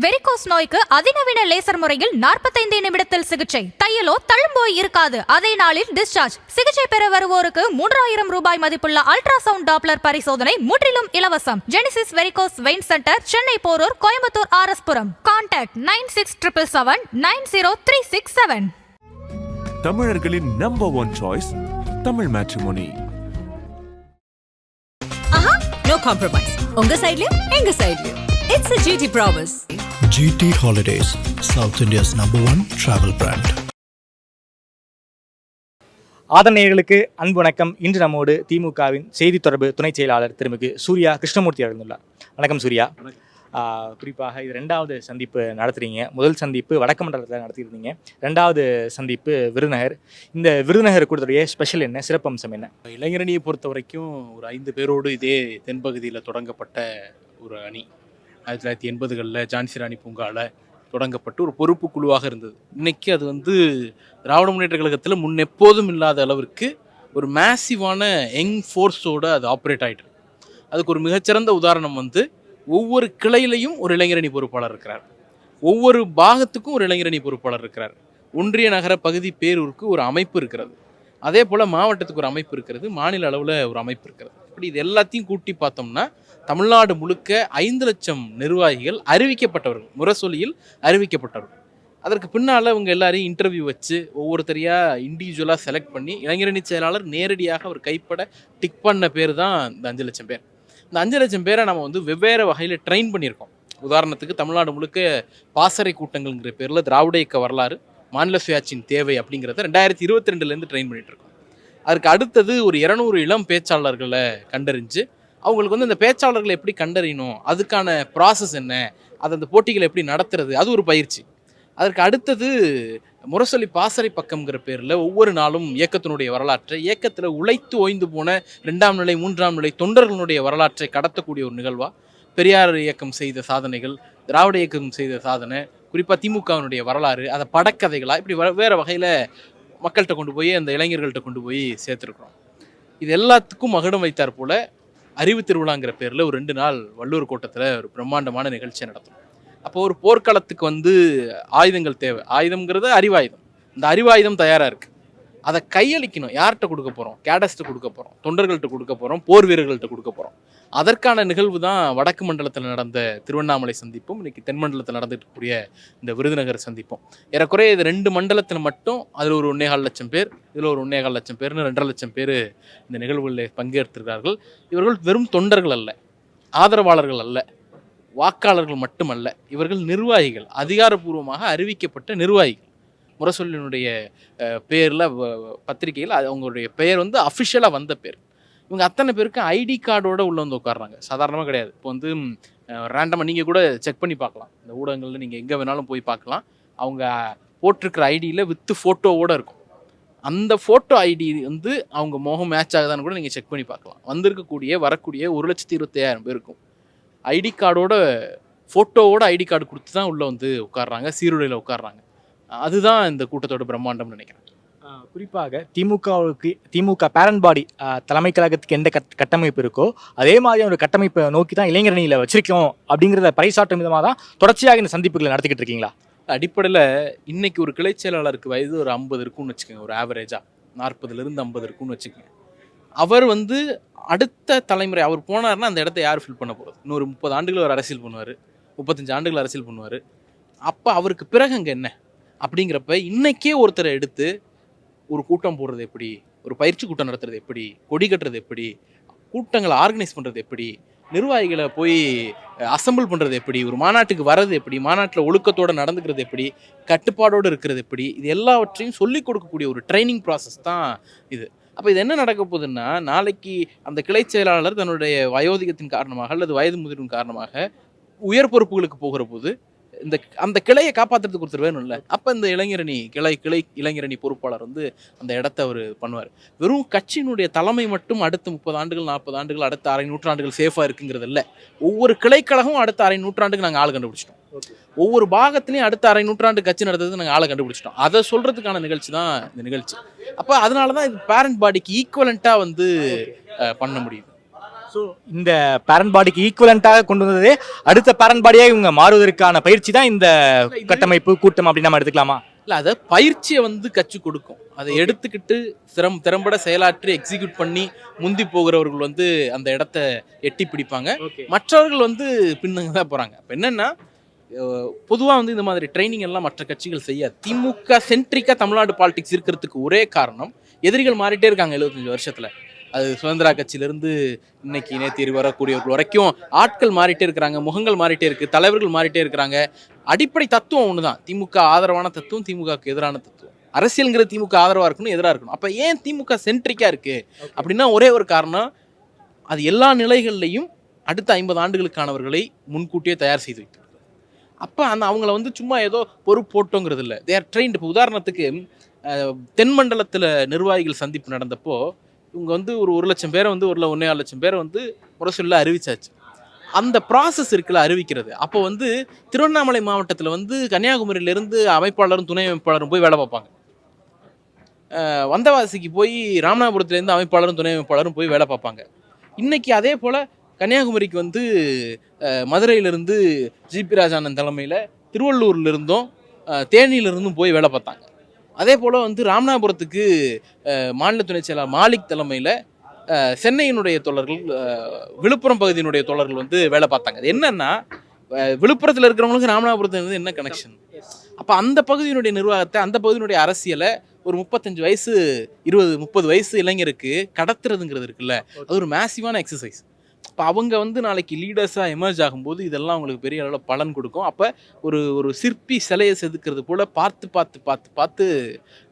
Varicose நோய்க்கு அதிநவீன laser முறையில் 45 நிமிடத்தில் சிகிச்சை. தையலோ தழும்போய் இருக்காது. அதே நாளில் டிஸ்சார்ஜ். சிகிச்சை பெற வருவோருக்கு 3000 ரூபாய் மதிப்புள்ள அல்ட்ராசவுண்ட் டாப்லர் பரிசோதனை முற்றிலும் இலவசம். Genesis varicose vein centre, Chennai Porur, Coimbatore RS-புரம். கான்டாக்ட் 9677790367. தமிழர்களின் number 1 choice Tamil matrimony. No compromise. உங்க சைடுலயும் எங்க சைடுலயும். It's a GT promise. GT Holidays, South India's #1 travel brand. ஆதரநேயர்களுக்கு அன்பு வணக்கம். இன்று நம்மோடு திமுகவின் செய்தி தொடர்பு துணை செயலாளர் திருமிகு சூர்யா கிருஷ்ணமூர்த்தி எழுந்துள்ளார். வணக்கம் சூர்யா. குறிப்பாக இது 2வது சந்திப்பு நடத்துறீங்க. முதல் சந்திப்பு வடக்கு மண்டலத்தில் நடத்தியிருந்தீங்க, 2வது சந்திப்பு விருதுநகர். இந்த விருதுநகர் கூட்டத்துடைய ஸ்பெஷல் என்ன, சிறப்பம்சம் என்ன? இளைஞரணியை பொறுத்த வரைக்கும் ஒரு 5 பேரோடு இதே தென்பகுதியில் தொடங்கப்பட்ட ஒரு அணி 1980களில் ஜான்சி ராணி பூங்காவில் தொடங்கப்பட்டு ஒரு பொறுப்பு குழுவாக இருந்தது. இன்னைக்கு அது திராவிட முன்னேற்ற கழகத்தில் முன்னெப்போதும் இல்லாத அளவிற்கு ஒரு மேசிவான யங் ஃபோர்ஸோடு அது ஆப்ரேட் ஆகிட்டு இருக்கு. அதுக்கு ஒரு மிகச்சிறந்த உதாரணம் ஒவ்வொரு கிளையிலையும் ஒரு இளைஞரணி பொறுப்பாளர் இருக்கிறார், ஒவ்வொரு பாகத்துக்கும் ஒரு இளைஞரணி பொறுப்பாளர் இருக்கிறார், ஒன்றிய நகர பகுதி பேரூருக்கு ஒரு அமைப்பு இருக்கிறது, அதே போல் மாவட்டத்துக்கு ஒரு அமைப்பு இருக்கிறது, மாநில அளவில் ஒரு அமைப்பு இருக்கிறது. இப்படி இது எல்லாத்தையும் கூட்டி பார்த்தோம்னா தமிழ்நாடு முழுக்க 5 லட்சம் நிர்வாகிகள் அறிவிக்கப்பட்டவர்கள், முரசொலியில் அறிவிக்கப்பட்டவர்கள். அதற்கு பின்னால் அவங்க எல்லாரையும் இன்டர்வியூ வச்சு ஒவ்வொருத்தரையாக இண்டிவிஜுவலாக செலக்ட் பண்ணி இளைஞரணி செயலாளர் நேரடியாக அவர் கைப்பட டிக் பண்ண பேர் தான் இந்த 5 லட்சம் பேர். இந்த 5 லட்சம் பேரை நம்ம வெவ்வேறு வகையில் ட்ரெயின் பண்ணியிருக்கோம். உதாரணத்துக்கு தமிழ்நாடு முழுக்க பாசறை கூட்டங்கள்ங்கிற பேரில் திராவிட இயக்க வரலாறு, மாநில சுயாட்சியின் தேவை அப்படிங்கிறத 2022லேருந்து ட்ரெயின் பண்ணிட்டு இருக்கோம். அதுக்கு அடுத்தது ஒரு 200 இளம் பேச்சாளர்களை கண்டறிஞ்சு அவங்களுக்கு இந்த பேச்சாளர்களை எப்படி கண்டறியணும், அதுக்கான ப்ராசஸ் என்ன, அது அந்த போட்டிகளை எப்படி நடத்துறது, அது ஒரு பயிற்சி. அதற்கு அடுத்தது முரசொலி பாசறை பக்கம்ங்கிற பேரில் ஒவ்வொரு நாளும் இயக்கத்தினுடைய வரலாற்றை, இயக்கத்தில் உழைத்து ஓய்ந்து போன 2ஆம் நிலை 3ஆம் நிலை தொண்டர்களுடைய வரலாற்றை கடத்தக்கூடிய ஒரு நிகழ்வாக பெரியார் இயக்கம் செய்த சாதனைகள், திராவிட இயக்கம் செய்த சாதனை, குறிப்பாக திமுகவினுடைய வரலாறு, அதை படக்கதைகளாக இப்படி வேறு வகையில் மக்கள்கிட்ட கொண்டு போய் அந்த இளைஞர்கள்ட்ட கொண்டு போய் சேர்த்துருக்குறோம். இது எல்லாத்துக்கும் மகுடம் வைத்தார் போல் அறிவு திருவிழாங்கிற பேரில் ஒரு 2 நாள் வள்ளுவர் கோட்டத்தில் ஒரு பிரம்மாண்டமான நிகழ்ச்சியை நடத்தும். அப்போ ஒரு போர்க்களத்துக்கு ஆயுதங்கள் தேவை. ஆயுதம்ங்கிறது அறிவாயுதம். இந்த அறிவாயுதம் தயாராக இருக்குது, அதை கையளிக்கணும். யார்கிட்ட கொடுக்க போகிறோம்? கேடஸ்ட்டு கொடுக்க போகிறோம், தொண்டர்கள்ட்ட கொடுக்க போகிறோம், போர் வீரர்கள்ட்ட கொடுக்க போகிறோம். அதற்கான நிகழ்வு தான் வடக்கு மண்டலத்தில் நடந்த திருவண்ணாமலை சந்திப்பும் இன்றைக்கி தென் மண்டலத்தில் நடந்துட்டு இருக்கக்கூடிய இந்த விருதுநகர் சந்திப்பும். ஏறக்குறைய இது 2 மண்டலத்தில் மட்டும் அதில் ஒரு 1.25 லட்சம் பேர், இதில் ஒரு 1.25 லட்சம் பேர்னு 2.5 லட்சம் பேர் இந்த நிகழ்வுகளில் பங்கேற்றிருக்கிறார்கள். இவர்கள் வெறும் தொண்டர்கள் அல்ல, ஆதரவாளர்கள் அல்ல, வாக்காளர்கள் மட்டுமல்ல, இவர்கள் நிர்வாகிகள், அதிகாரப்பூர்வமாக அறிவிக்கப்பட்ட நிர்வாகிகள். முரசொலியினுடைய பேரில் பத்திரிகையில் அவங்களுடைய பெயர் அஃபிஷியலாக வந்த பேர். இவங்க அத்தனை பேருக்கு ஐடி கார்டோடு உள்ளே உட்காடுறாங்க. சாதாரணமாக கிடையாது. இப்போ ரேண்டமாக நீங்கள் கூட செக் பண்ணி பார்க்கலாம், இந்த ஊடகங்களில் நீங்கள் எங்கே வேணாலும் போய் பார்க்கலாம். அவங்க போட்டிருக்கிற ஐடியில் வித்து ஃபோட்டோவோடு இருக்கும். அந்த ஃபோட்டோ ஐடி அவங்க முகம் மேட்ச் ஆகுதான்னு கூட நீங்கள் செக் பண்ணி பார்க்கலாம். வரக்கூடிய 1,25,000 பேருக்கும் ஐடி கார்டோட ஃபோட்டோவோட ஐடி கார்டு கொடுத்து தான் உள்ளே உட்காடுறாங்க, சீருடையில் உட்காடுறாங்க. அதுதான் இந்த கூட்டத்தோட பிரம்மாண்டம்னு நினைக்கிறேன். குறிப்பாக திமுக பேரண்ட் பாடி தலைமை கழகத்துக்கு எந்த கட்டமைப்பு இருக்கோ அதே மாதிரி ஒரு கட்டமைப்பை நோக்கி தான் இளைஞரணியில் வச்சிருக்கோம் அப்படிங்கிறத பறைசாற்றும் விதமாக தான் தொடர்ச்சியாக இந்த சந்திப்புகளை நடத்திக்கிட்டு இருக்கீங்களா? அடிப்படையில் இன்னைக்கு ஒரு கிளை செயலாளருக்கு வயது ஒரு 50 இருக்குன்னு வச்சுக்கோங்க, ஒரு ஆவரேஜாக 40லேருந்து 50 இருக்குன்னு வச்சுக்கோங்க. அவர் அடுத்த தலைமுறை அவர் போனார்னா அந்த இடத்த யார் ஃபில் பண்ண போகிறது? இன்னொரு 30 ஆண்டுகள் அவர் அரசியல் பண்ணுவார், 35 ஆண்டுகள் அரசியல் பண்ணுவார். அப்போ அவருக்கு பிறகு அங்கே என்ன அப்படிங்கிறப்ப இன்னைக்கே ஒருத்தரை எடுத்து ஒரு கூட்டம் போடுறது எப்படி, ஒரு பயிற்சி கூட்டம் நடத்துறது எப்படி, கொடி கட்டுறது எப்படி, கூட்டங்களை ஆர்கனைஸ் பண்ணுறது எப்படி, நிர்வாகிகளை போய் அசம்பிள் பண்ணுறது எப்படி, ஒரு மாநாட்டுக்கு வர்றது எப்படி, மாநாட்டில் ஒழுக்கத்தோடு நடந்துக்கிறது எப்படி, கட்டுப்பாடோடு இருக்கிறது எப்படி, இது எல்லாவற்றையும் சொல்லிக் கொடுக்கக்கூடிய ஒரு ட்ரைனிங் ப்ராசஸ் தான் இது. அப்போ இது என்ன நடக்க போகுதுன்னா, நாளைக்கு அந்த கிளை செயலாளர் தன்னுடைய வயோதிகத்தின் காரணமாக அல்லது வயது முதிர்வின் காரணமாக உயர் பொறுப்புகளுக்கு போகிற போது அந்த கிளையை காப்பாற்றுறதுக்கு ஒருத்தர் வேணும் இல்லை. அப்போ இந்த கிளை இளைஞரணி பொறுப்பாளர் அந்த இடத்த அவர் பண்ணுவார். வெறும் கட்சியினுடைய தலைமை மட்டும் அடுத்த 30 ஆண்டுகள் 40 ஆண்டுகள் அடுத்த அரை நூற்றாண்டுகள் சேஃபாக இருக்குங்கிறது இல்லை. ஒவ்வொரு கிளைக்கழகம் அடுத்த அரை நூற்றாண்டுக்கு நாங்கள் ஆள் கண்டுபிடிச்சிட்டோம். ஒவ்வொரு பாகத்திலையும் அடுத்த அரை நூற்றாண்டு கட்சி நடத்துறது நாங்கள் ஆளை கண்டுபிடிச்சிட்டோம். அதை சொல்கிறதுக்கான நிகழ்ச்சி தான் இந்த நிகழ்ச்சி. அப்போ அதனால தான் இது பேரண்ட் பாடிக்கு ஈக்குவலண்ட்டாக பண்ண முடியுது. ஸோ இந்த பேரண்ட் பாடிக்கு ஈக்குவலண்ட்டாக கொண்டு வந்ததே அடுத்த பேரண்ட் பாடியாக இவங்க மாறுவதற்கான பயிற்சி தான் இந்த கட்டமைப்பு கூட்டம் அப்படின்னு நம்ம எடுத்துக்கலாமா? இல்லை, அதை பயிற்சியை வந்து கற்றுக் கொடுக்கும். அதை எடுத்துக்கிட்டு திறம்பட செயலாற்றி எக்ஸிக்யூட் பண்ணி முந்தி போகிறவர்கள் வந்து அந்த இடத்த எட்டி பிடிப்பாங்க. மற்றவர்கள் வந்து பின்னங்க தான் போகிறாங்க. இப்போ என்னென்னா, பொதுவாக வந்து இந்த மாதிரி ட்ரைனிங் எல்லாம் மற்ற கட்சிகள் செய்யாது. திமுக சென்ட்ரிக்காக தமிழ்நாடு பாலிடிக்ஸ் இருக்கிறதுக்கு ஒரே காரணம், எதிரிகள் மாறிட்டே இருக்காங்க 75 வருஷத்தில். அது சுதந்திரா கட்சியிலேருந்து இன்னைக்கு நேற்று வரக்கூடியவர்கள் வரைக்கும் ஆட்கள் மாறிட்டே இருக்கிறாங்க, முகங்கள் மாறிட்டே இருக்குது, தலைவர்கள் மாறிட்டே இருக்கிறாங்க. அடிப்படை தத்துவம் ஒன்று தான், திமுக ஆதரவான தத்துவம், திமுகவுக்கு எதிரான தத்துவம். அரசியலுங்கிற திமுக ஆதரவாக இருக்கணும், எதிராக இருக்கணும். அப்போ ஏன் திமுக சென்ட்ரிக்காக இருக்குது அப்படின்னா ஒரே ஒரு காரணம், அது எல்லா நிலைகள்லையும் அடுத்த 50 ஆண்டுகளுக்கானவர்களை முன்கூட்டியே தயார் செய்து வைக்கிறது. அப்போ அவங்கள வந்து சும்மா ஏதோ பொறுப்பு போட்டோங்கிறது இல்லை, தே ஆர் ட்ரெயின்டு. இப்போ உதாரணத்துக்கு தென்மண்டலத்தில் நிர்வாகிகள் சந்திப்பு நடந்தப்போ இவங்க வந்து ஒரு 1 லட்சம் பேரை வந்து 1.25 லட்சம் பேரை வந்து முரசொல்ல அறிவிச்சாச்சு. அந்த ப்ராசஸ் இருக்குல்ல அறிவிக்கிறது. அப்போ வந்து திருவண்ணாமலை மாவட்டத்தில் வந்து கன்னியாகுமரியிலேருந்து அமைப்பாளரும் துணை அமைப்பாளரும் போய் வேலை பார்ப்பாங்க. வந்தவாசிக்கு போய் ராமநாதபுரத்துலேருந்து அமைப்பாளரும் துணை அமைப்பாளரும் போய் வேலை பார்ப்பாங்க. இன்றைக்கி அதே போல் கன்னியாகுமரிக்கு வந்து மதுரையிலிருந்து ஜிபி ராஜானந்த் தலைமையில் திருவள்ளூர்லேருந்தும் தேனியிலிருந்தும் போய் வேலை பார்த்தாங்க. அதே போல் வந்து ராமநாதபுரத்துக்கு மாநில துணை செயலாளர் மாலிக் தலைமையில் சென்னையினுடைய தோழர்கள், விழுப்புரம் பகுதியினுடைய தோழர்கள் வந்து வேலை பார்த்தாங்க. அது என்னன்னா, விழுப்புரத்தில் இருக்கிறவங்களுக்கு ராமநாதபுரத்தில் என்ன கனெக்ஷன்? அப்போ அந்த பகுதியினுடைய நிர்வாகத்தை, அந்த பகுதியினுடைய அரசியலை ஒரு 35 வயசு 20-30 வயசு இளைஞருக்கு கடத்துறதுங்கிறது இருக்குல்ல, அது ஒரு மேசிவான எக்ஸசைஸ். இப்போ அவங்க வந்து நாளைக்கு லீடர்ஸாக எமர்ஜ் ஆகும்போது இதெல்லாம் அவங்களுக்கு பெரிய அளவில் பலன் கொடுக்கும். அப்போ ஒரு சிற்பி சிலையை செதுக்கிறது போல் பார்த்து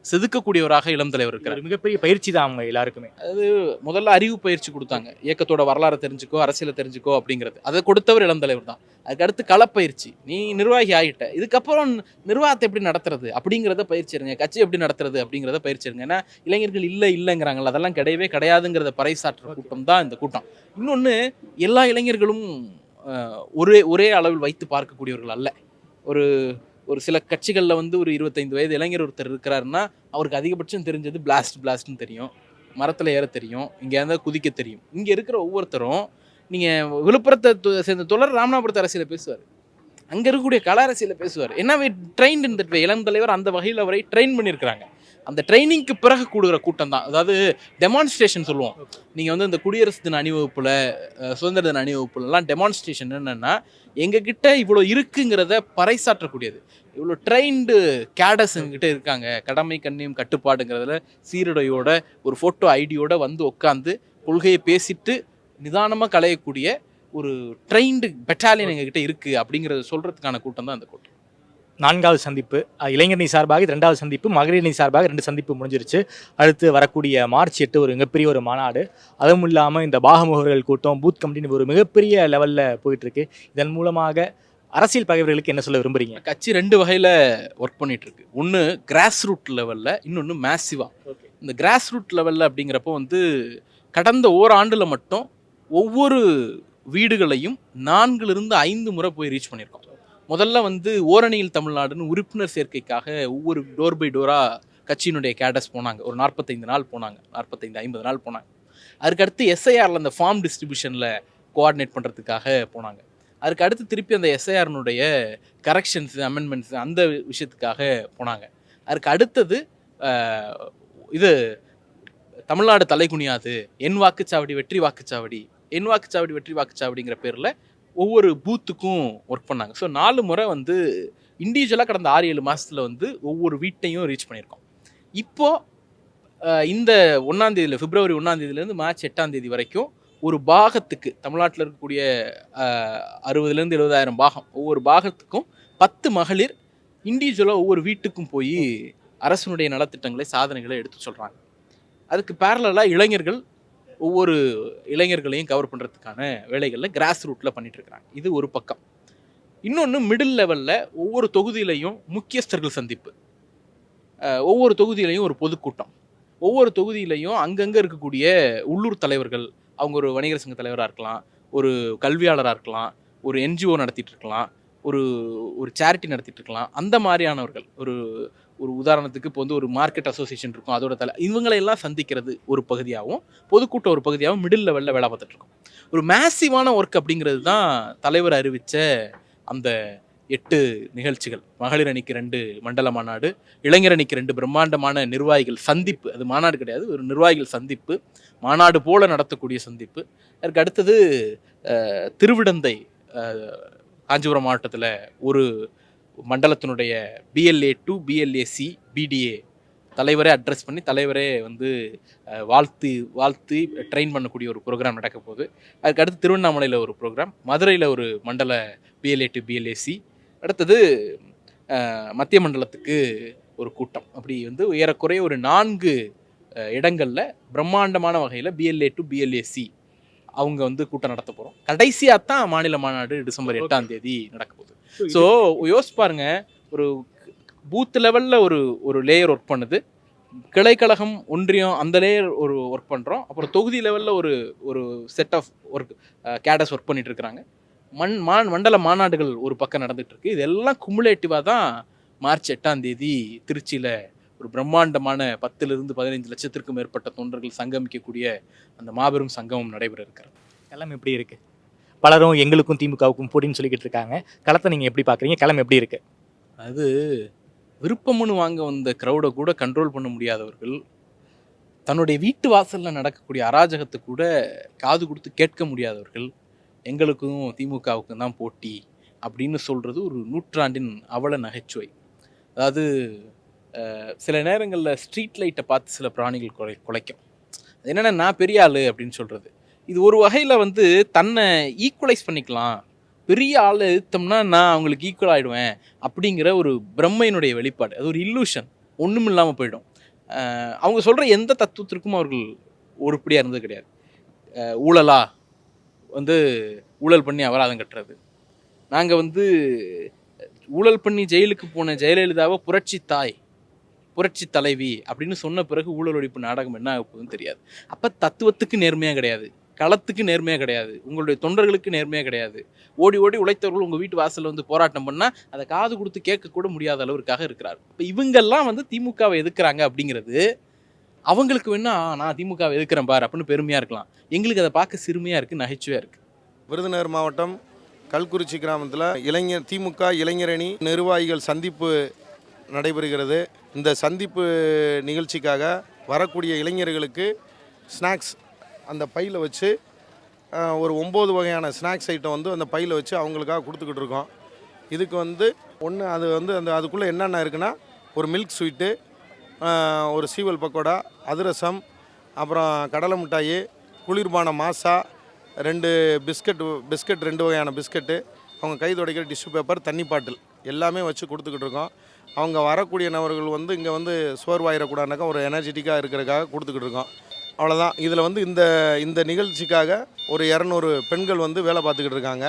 செதுக்கக்கூடியவராக இளம் தலைவர் இருக்கிறார். மிகப்பெரிய பயிற்சி தான் அவங்க எல்லாருக்குமே. அது முதல்ல அறிவு பயிற்சி கொடுத்தாங்க, இயக்கத்தோட வரலாறை தெரிஞ்சுக்கோ, அரசியலை தெரிஞ்சுக்கோ அப்படிங்கிறது. அதை கொடுத்தவர் இளம் தலைவர் தான். அதுக்கடுத்து களப்பயிற்சி, நீ நிர்வாகி ஆகிட்ட, இதுக்கப்புறம் நிர்வாகத்தை எப்படி நடத்துறது அப்படிங்கிறத பயிற்சி இருங்க, கட்சி எப்படி நடத்துறது அப்படிங்கிறத பயிற்சி இருங்க. ஏன்னா இளைஞர்கள் இல்லைங்கிறாங்களா, அதெல்லாம் கிடையவே கிடையாதுங்கிறத பறைசாற்றுற கூட்டம் தான் இந்த கூட்டம். இன்னொன்று, எல்லா இளைஞர்களும் ஒரே அளவில் வைத்து பார்க்கக்கூடியவர்கள் அல்ல. ஒரு சில கட்சிகளில் வந்து ஒரு 25 வயது இளைஞர் ஒருத்தர் இருக்கிறாருன்னா அவருக்கு அதிகபட்சம் தெரிஞ்சது பிளாஸ்ட்னு தெரியும், மரத்தில் ஏற தெரியும், இங்கே இருந்தால் குதிக்க தெரியும். இங்கே இருக்கிற ஒவ்வொருத்தரும், நீங்கள் விழுப்புரத்தை சேர்ந்த தொடர் ராமநாதபுரத்து அரசியலை பேசுவார், அங்கே இருக்கக்கூடிய கல அரசியலை பேசுவார். ஏன்னா ட்ரெயின்ட் இந்த இளம் தலைவர் அந்த வகையில் அவரை ட்ரெயின் பண்ணியிருக்கிறாங்க. அந்த ட்ரைனிங்க்கு பிறகு கூடுகிற கூட்டம் தான், அதாவது டெமான்ஸ்ட்ரேஷன் சொல்லுவோம். நீங்கள் வந்து இந்த குடியரசு தின அணிவகுப்பில், சுதந்திர தின அணிவகுப்புலலாம் டெமான்ஸ்ட்ரேஷன் என்னென்னா, எங்ககிட்ட இவ்வளோ இருக்குங்கிறத பறைசாற்றக்கூடியது. இவ்வளோ ட்ரெயின்டு கேடர்ஸ் எங்ககிட்ட இருக்காங்க, கடமை கண்ணியம் கட்டுப்பாடுங்கிறதுல சீருடையோட ஒரு ஃபோட்டோ ஐடியோட வந்து உட்காந்து கொள்கையை பேசிட்டு நிதானமாக கலையக்கூடிய ஒரு ட்ரெயின்டு பெட்டாலியன் எங்ககிட்ட இருக்குது அப்படிங்கிறத சொல்கிறதுக்கான கூட்டம் தான் அந்த கூட்டம். 4வது சந்திப்பு இளைஞரணி சார்பாக, இது 2வது சந்திப்பு மகளிரணி சார்பாக 2 சந்திப்பு முடிஞ்சிருச்சு. அடுத்து வரக்கூடிய மார்ச் 8 ஒரு மிகப்பெரிய ஒரு மாநாடு. அதுவும் இல்லாமல் இந்த பாகமுகர்கள் கூட்டம், பூத் கமிட்டின்னு ஒரு மிகப்பெரிய லெவலில் போயிட்டுருக்கு. இதன் மூலமாக அரசியல் பகைவர்களுக்கு என்ன சொல்ல விரும்புறீங்க? கட்சி 2 வகையில் ஒர்க் பண்ணிட்டு இருக்கு. ஒன்று கிராஸ் ரூட் லெவலில், இன்னொன்று மேசிவா. இந்த கிராஸ் ரூட் லெவலில் அப்படிங்கிறப்போ வந்து கடந்த ஓராண்டில் மட்டும் ஒவ்வொரு வீடுகளையும் 4லிருந்து 5 முறை போய் ரீச் பண்ணியிருக்கோம். முதல்ல வந்து ஓரணியில் தமிழ்நாடுன்னு உறுப்பினர் சேர்க்கைக்காக ஒவ்வொரு டோர் பை டோராக கட்சியினுடைய கேடர்ஸ் போனாங்க. ஒரு 45 நாள் போனாங்க, 45-50 நாள் போனாங்க. அதுக்கடுத்து எஸ்ஐஆரில் அந்த ஃபார்ம் டிஸ்ட்ரிபியூஷனில் கோஆர்டினேட் பண்ணுறதுக்காக போனாங்க. அதுக்கு அடுத்து திருப்பி அந்த எஸ்ஐஆர்னுடைய கரெக்ஷன்ஸ், அமெண்ட்மெண்ட்ஸ் அந்த விஷயத்துக்காக போனாங்க. அதுக்கு அடுத்தது இது தமிழ்நாடு தலைகுனியாது, என் வாக்குச்சாவடி வெற்றி வாக்குச்சாவடி, என் வாக்குச்சாவடி வெற்றி வாக்குச்சாவடிங்கிற பேரில் ஒவ்வொரு பூத்துக்கும் ஒர்க் பண்ணாங்க. ஸோ 4 முறை வந்து இண்டிவிஜுவலாக கடந்த 6-7 மாதத்தில் வந்து ஒவ்வொரு வீட்டையும் ரீச் பண்ணியிருக்கோம். இப்போது இந்த 1ஆம் தேதியில், பிப்ரவரி 1ஆம் தேதியிலேருந்து மார்ச் 8ஆம் தேதி வரைக்கும் ஒரு பாகத்துக்கு, தமிழ்நாட்டில் இருக்கக்கூடிய 60,000-70,000 பாகம், ஒவ்வொரு பாகத்துக்கும் 10 மகளிர் இண்டிவிஜுவலாக ஒவ்வொரு வீட்டுக்கும் போய் அரசனுடைய நலத்திட்டங்களை, சாதனைகளை எடுத்து சொல்கிறாங்க. அதுக்கு பேரலாக இளைஞர்கள் ஒவ்வொரு இளைஞர்களையும் கவர் பண்ணுறதுக்கான வேலைகளில் கிராஸ் ரூட்டில் பண்ணிகிட்ருக்கிறாங்க. இது ஒரு பக்கம். இன்னொன்று, மிடில் லெவலில் ஒவ்வொரு தொகுதியிலையும் முக்கியஸ்தர்கள் சந்திப்பு, ஒவ்வொரு தொகுதியிலையும் ஒரு பொதுக்கூட்டம், ஒவ்வொரு தொகுதியிலையும் அங்கங்கே இருக்கக்கூடிய உள்ளூர் தலைவர்கள், அவங்க ஒரு வணிகர் சங்க தலைவராக இருக்கலாம், ஒரு கல்வியாளராக இருக்கலாம், ஒரு என்ஜிஓ நடத்திட்டு இருக்கலாம், ஒரு சேரிட்டி நடத்திட்டு இருக்கலாம், அந்த மாதிரியானவர்கள், ஒரு உதாரணத்துக்கு இப்போ வந்து ஒரு மார்க்கெட் அசோசியேஷன் இருக்கும், அதோட இவங்களையெல்லாம் சந்திக்கிறது ஒரு பகுதியாகவும், பொதுக்கூட்டம் ஒரு பகுதியாகவும் மிடில் லெவலில் வேலை பார்த்துட்டு இருக்கோம். ஒரு மேசிவான ஒர்க் அப்படிங்கிறது தான் தலைவர் அறிவித்த அந்த 8 நிகழ்ச்சிகள். மகளிர் அணிக்கு 2 மண்டல மாநாடு, இளைஞர் அணிக்கு 2 பிரம்மாண்டமான நிர்வாகிகள் சந்திப்பு. அது மாநாடு கிடையாது, ஒரு நிர்வாகிகள் சந்திப்பு, மாநாடு போல நடத்தக்கூடிய சந்திப்பு. அதற்கு அடுத்தது திருவிடந்தை காஞ்சிபுரம் மாவட்டத்தில் ஒரு மண்டலத்தினுடைய BLA 2 BLA C BDA தலைவரே அட்ரஸ் பண்ணி தலைவரே வந்து வாழ்த்தி ட்ரெயின் பண்ணக்கூடிய ஒரு ப்ரோக்ராம் நடக்க போகுது. அதுக்கு அடுத்து திருவண்ணாமலையில் ஒரு ப்ரோக்ராம், மதுரையில் ஒரு மண்டல BLA 2 BLA C, அடுத்தது மத்திய மண்டலத்துக்கு ஒரு கூட்டம். அப்படி வந்து ஏறக்குறைய ஒரு 4 இடங்களில் பிரம்மாண்டமான வகையில் BLA 2 BLA C அவங்க வந்து கூட்டம் நடத்த போகிறோம். கடைசியாக தான் மாநில மாநாடு டிசம்பர் 8ஆம் தேதி நடக்க போகுது. ஸோ யோசிச்சு பாருங்க, ஒரு பூத் லெவலில் ஒரு லேயர் ஒர்க் பண்ணுது, கிளைக்கழகம் ஒன்றியம் அந்த லேயர் ஒரு ஒர்க் பண்ணுறோம், அப்புறம் தொகுதி லெவலில் ஒரு செட் ஆஃப் ஒர்க் கேடஸ் ஒர்க் பண்ணிட்டு இருக்கிறாங்க. மண்டல மாநாடுகள் ஒரு பக்கம் நடந்துட்டு இருக்கு. இதெல்லாம் குமுலேட்டிவாக தான் மார்ச் 8ஆம் தேதி திருச்சியில் ஒரு பிரம்மாண்டமான 10 to 15 லட்சத்திற்கும் மேற்பட்ட தொண்டர்கள் சங்கமிக்கக்கூடிய அந்த மாபெரும் சங்கமம் நடைபெற இருக்கிறது. களம் எப்படி இருக்கு? பலரும் எங்களுக்கும் திமுகவுக்கும் போட்டின்னு சொல்லிக்கிட்டு இருக்காங்க. களத்தை நீங்கள் எப்படி பார்க்குறீங்க? களம் எப்படி இருக்கு? அது விருப்பம்னு வாங்க வந்த க்ரௌடை கூட கண்ட்ரோல் பண்ண முடியாதவர்கள், தன்னுடைய வீட்டு வாசலில் நடக்கக்கூடிய அராஜகத்தை கூட காது கொடுத்து கேட்க முடியாதவர்கள், எங்களுக்கும் திமுகவுக்கும் தான் போட்டி அப்படின்னு சொல்கிறது ஒரு நூற்றாண்டின் அவல நகைச்சுவை. அதாவது சில நேரங்களில் ஸ்ட்ரீட் லைட்டை பார்த்து சில பிராணிகள் குலைக்கும். அது என்னென்னா, நான் பெரிய ஆள் அப்படின்னு சொல்கிறது. இது ஒரு வகையில் வந்து தன்னை ஈக்குவலைஸ் பண்ணிக்கலாம், பெரிய ஆள் எடுத்தோம்னா நான் அவங்களுக்கு ஈக்குவல் ஆகிடுவேன் அப்படிங்கிற ஒரு பிரம்மையினுடைய வெளிப்பாடு. அது ஒரு இல்லூஷன், ஒன்றும் இல்லாமல் போயிடும். அவங்க சொல்கிற எந்த தத்துவத்திற்கும் அவர்கள் உருப்படியாக இருந்தது கிடையாது. ஊழலா வந்து ஊழல் பண்ணி அபராதம் கட்டுறது, நாங்கள் வந்து ஊழல் பண்ணி ஜெயிலுக்கு போன ஜெயலலிதாவை புரட்சி தாய், புரட்சி தலைவி அப்படின்னு சொன்ன பிறகு ஊழல் ஒழிப்பு நாடகம் என்ன ஆக போகுதுன்னு தெரியாது. அப்போ தத்துவத்துக்கு நேர்மையாக கிடையாது, களத்துக்கு நேர்மையாக கிடையாது, உங்களுடைய தொண்டர்களுக்கு நேர்மையாக கிடையாது. ஓடி ஓடி உழைத்தவர்கள் உங்கள் வீட்டு வாசலில் வந்து போராட்டம் பண்ணால் அதை காது கொடுத்து கேட்கக்கூட முடியாத அளவிற்காக இருக்கிறார். இப்போ இவங்கெல்லாம் வந்து திமுகவை எதிர்க்கிறாங்க அப்படிங்கிறது அவங்களுக்கு வேணா நான் திமுகவை எதிர்க்கிறேன் பார் அப்படின்னு பெருமையாக இருக்கலாம். எங்களுக்கு அதை பார்க்க சிறுமையாக இருக்குது, நகைச்சுவையாக இருக்குது. விருதுநகர் மாவட்டம் கல்குறிச்சி கிராமத்தில் திமுக இளைஞரணி நிர்வாகிகள் சந்திப்பு நடைபெறுகிறது. இந்த சந்திப்பு நிகழ்ச்சிக்காக வரக்கூடிய இளைஞர்களுக்கு ஸ்நாக்ஸ் அந்த பையில் வச்சு ஒரு 9 வகையான ஸ்நாக்ஸ் ஐட்டம் வந்து அந்த பையில் வச்சு அவங்களுக்காக கொடுத்துக்கிட்டு இருக்கோம். இதுக்கு வந்து அது வந்து அதுக்குள்ளே என்னென்ன இருக்குன்னா, ஒரு மில்க் ஸ்வீட்டு, ஒரு சீவல் பக்கோடா, அதிரசம், அப்புறம் கடலை மிட்டாயி, குளிர்பான மாசா, 2 பிஸ்கட் 2 வகையான பிஸ்கட்டு, அவங்க கை துடைக்கிற டிஷ்யூ பேப்பர், தண்ணி பாட்டில் எல்லாமே வச்சு கொடுத்துக்கிட்டு இருக்கோம். அவங்க வரக்கூடிய நபர்கள் வந்து இங்கே வந்து சோர்வாயிடக்கூடாதுனாக்கா ஒரு எனர்ஜெட்டிக்காக இருக்கிறதுக்காக கொடுத்துக்கிட்டு இருக்கோம். அவ்வளோதான். இதில் வந்து இந்த நிகழ்ச்சிக்காக ஒரு 200 பெண்கள் வந்து வேலை பார்த்துக்கிட்டு இருக்காங்க.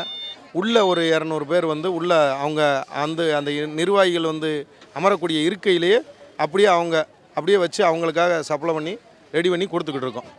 உள்ளே ஒரு 200 பேர் வந்து உள்ளே அவங்க அந்த நிர்வாகிகள் வந்து அமரக்கூடிய இருக்கையிலேயே அப்படியே வச்சு அவங்களுக்காக சப்ளை பண்ணி ரெடி பண்ணி கொடுத்துக்கிட்டு இருக்கோம்.